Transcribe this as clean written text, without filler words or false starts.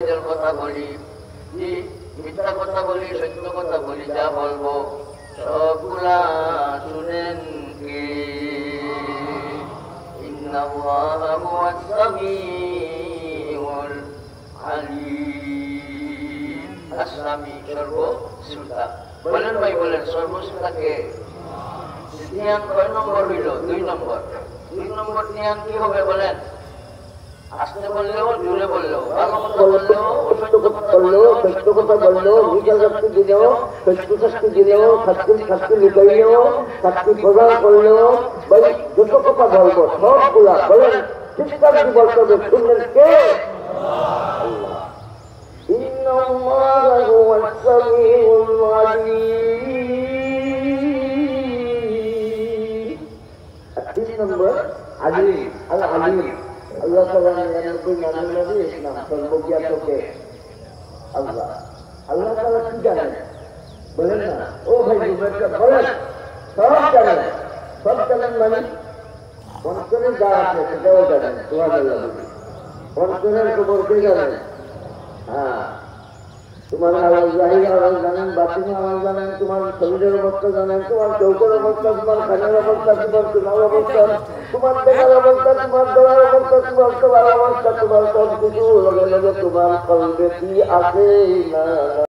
কথা বলি, যে মিথ্যা কথা বলি, সত্য কথা বলি, যা বলবো সবগুলা শুনেন কে? ইন্নাল্লাহা হুয়াস সামিউল আলিম। আস-সামি সর্বশ্রোতা। বলেন ভাই, বলেন সর্বশ্রোতা কে? ধ্যান কয় নম্বর হইল? 2 নম্বর। 2 নম্বর ধ্যান কি হবে বলেন? আসতে বললেও, জুড়ে বললেও, ভালো কথা বললেও, সত্য কথা বললেও, সত্য কথা বললেও, মিথ্যা শাস্তি দিলেও, সত্য শাস্তি দিলেও, শাস্তি লুকাইলেও, শাস্তি প্রদান করলেও, ভাই যত কথা বলবো সবগুলা বলেন ঠিকঠাক বলতে হবে। শুনলেন কে? আল্লাহ। ইন্নাল্লাহা হুয়াস সামিউল আলিম। 3 নম্বর আলিম, আল আলিম। আল্লাহ তাআলা 99 নামের মধ্যে ইসলাম সর্বজ্ঞাতকে আল্লাহ। আল্লাহ তাআলা কি জানেন বলেন না? ও ভাই বলেন, সব জানেন। সব জানেন মানে অন্তরে যা আছে সেটাও জানেন। সুবহানাল্লাহ। অন্তরের খবর কে জানেন? হ্যাঁ, তোমার আওয়াজ জাহির আওয়াজ জানেন, বাতিনি আওয়াজ জানেন, তোমার শরীরের অবস্থা জানেন, তোমার চৌকের অবস্থা, তোমার খানের অবস্থা, তোমার চুলার অবস্থা, তোমার দেখার অবস্থা, তোমার দেওয়ার অবস্থা, তোমার সবার অবস্থা, তোমার সব কিছু লগে লগে তোমার কলবে কি আছে না